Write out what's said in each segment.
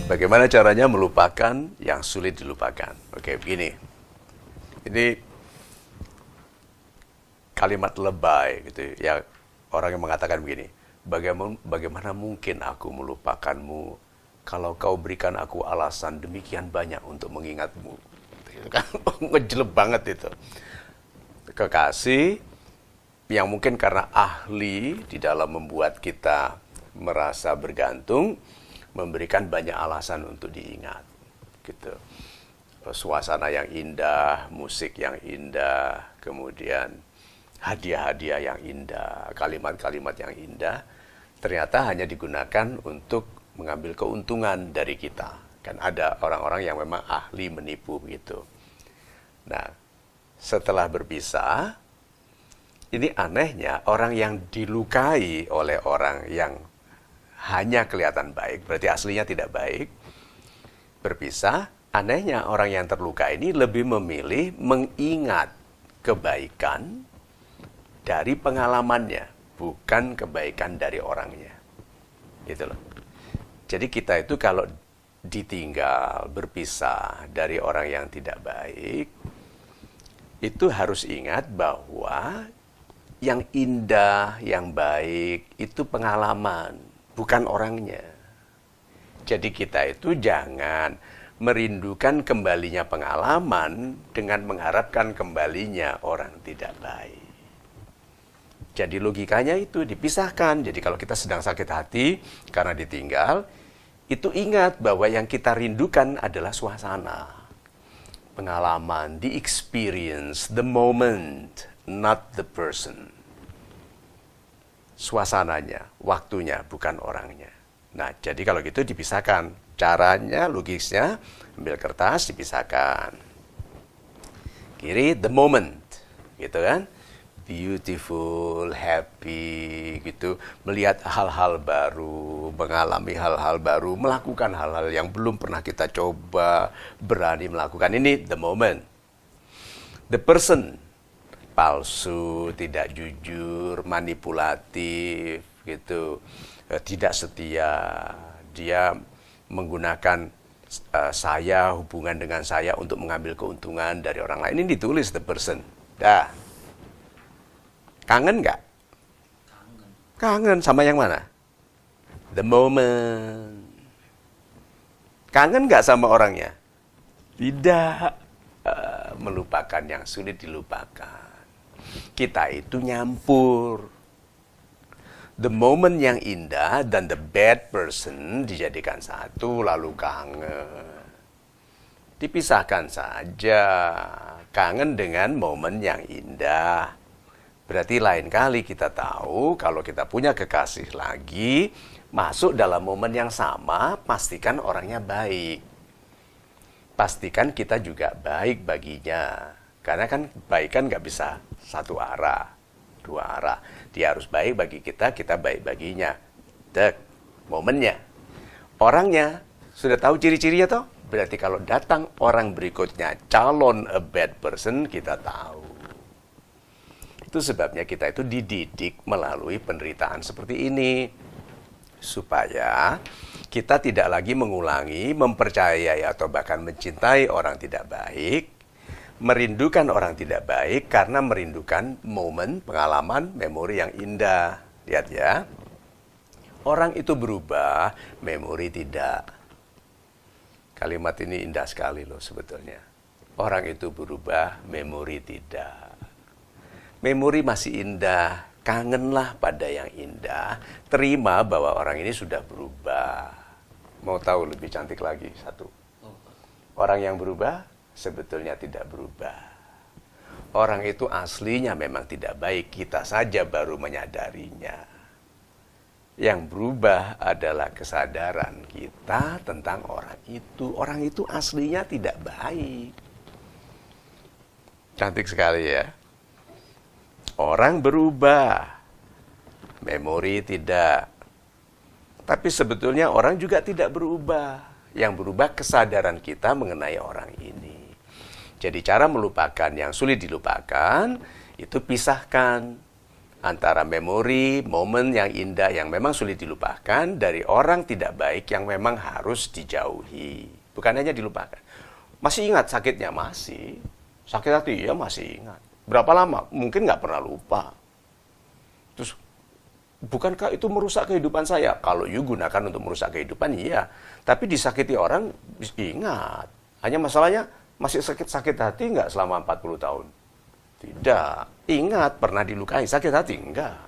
Bagaimana caranya melupakan yang sulit dilupakan? Oke, begini. Ini kalimat lebay gitu ya. Orang yang mengatakan begini, bagaimana mungkin aku melupakanmu kalau kau berikan aku alasan demikian banyak untuk mengingatmu. Itu kan ngejelek banget itu. Kekasih yang mungkin karena ahli di dalam membuat kita merasa bergantung, memberikan banyak alasan untuk diingat, gitu. Suasana yang indah, musik yang indah, kemudian hadiah-hadiah yang indah, kalimat-kalimat yang indah, ternyata hanya digunakan untuk mengambil keuntungan dari kita. Kan ada orang-orang yang memang ahli menipu begitu. Nah, setelah berpisah, ini anehnya orang yang dilukai oleh orang yang hanya kelihatan baik, berarti aslinya tidak baik, berpisah, anehnya orang yang terluka ini lebih memilih mengingat kebaikan dari pengalamannya, bukan kebaikan dari orangnya. Gitu loh. Jadi kita itu kalau ditinggal, berpisah dari orang yang tidak baik, itu harus ingat bahwa yang indah, yang baik, itu pengalaman, bukan orangnya. Jadi kita itu jangan merindukan kembalinya pengalaman dengan mengharapkan kembalinya orang tidak baik. Jadi logikanya itu dipisahkan. Jadi kalau kita sedang sakit hati karena ditinggal, itu ingat bahwa yang kita rindukan adalah suasana, pengalaman, the experience, the moment, not the person. Suasananya, waktunya, bukan orangnya. Nah, jadi kalau gitu dipisahkan. Caranya, logisnya, ambil kertas, dipisahkan. Kiri, the moment. Gitu kan? Beautiful, happy, gitu. Melihat hal-hal baru, mengalami hal-hal baru, melakukan hal-hal yang belum pernah kita coba, berani melakukan. Ini the moment. The person, palsu, tidak jujur, manipulatif, gitu, tidak setia. Dia menggunakan saya, hubungan dengan saya untuk mengambil keuntungan dari orang lain. Ini ditulis the person. Dah. Kangen nggak? Kangen sama yang mana? The moment. Kangen nggak sama orangnya? Tidak. Melupakan yang sulit dilupakan. Kita itu nyampur. The moment yang indah dan the bad person dijadikan satu lalu kangen. Dipisahkan saja. Kangen dengan momen yang indah. Berarti lain kali kita tahu kalau kita punya kekasih lagi, masuk dalam momen yang sama, pastikan orangnya baik. Pastikan kita juga baik baginya. Karena kan baik kan nggak bisa satu arah, dua arah. Dia harus baik bagi kita, kita baik baginya. Dek, momennya. Orangnya, sudah tahu ciri-cirinya toh? Berarti kalau datang orang berikutnya, calon a bad person, kita tahu. Itu sebabnya kita itu dididik melalui penderitaan seperti ini. Supaya kita tidak lagi mengulangi, mempercayai atau bahkan mencintai orang tidak baik, merindukan orang tidak baik karena merindukan momen, pengalaman, memori yang indah. Lihat ya, orang itu berubah, memori tidak. Kalimat ini indah sekali loh sebetulnya. Orang itu berubah, memori tidak. Memori masih indah, kangenlah pada yang indah, terima bahwa orang ini sudah berubah. Mau tahu lebih cantik lagi? Satu. Orang yang berubah sebetulnya tidak berubah. Orang itu aslinya memang tidak baik, kita saja baru menyadarinya. Yang berubah adalah kesadaran kita tentang orang itu. Orang itu aslinya tidak baik. Cantik sekali ya. Orang berubah, memori tidak. Tapi sebetulnya orang juga tidak berubah. Yang berubah kesadaran kita mengenai orang ini. Jadi cara melupakan yang sulit dilupakan, itu pisahkan antara memori, momen yang indah yang memang sulit dilupakan dari orang tidak baik yang memang harus dijauhi. Bukan hanya dilupakan. Masih ingat sakitnya? Masih. Sakit hati? Ya masih ingat. Berapa lama? Mungkin nggak pernah lupa. Terus, bukankah itu merusak kehidupan saya? Kalau you gunakan untuk merusak kehidupan, iya. Tapi disakiti orang, ingat. Hanya masalahnya, masih sakit hati nggak selama 40 tahun? Tidak. Ingat, pernah dilukai, sakit hati? Enggak.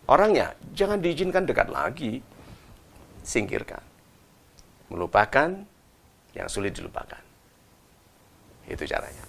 Orangnya, jangan diizinkan dekat lagi. Singkirkan. Melupakan yang sulit dilupakan. Itu caranya.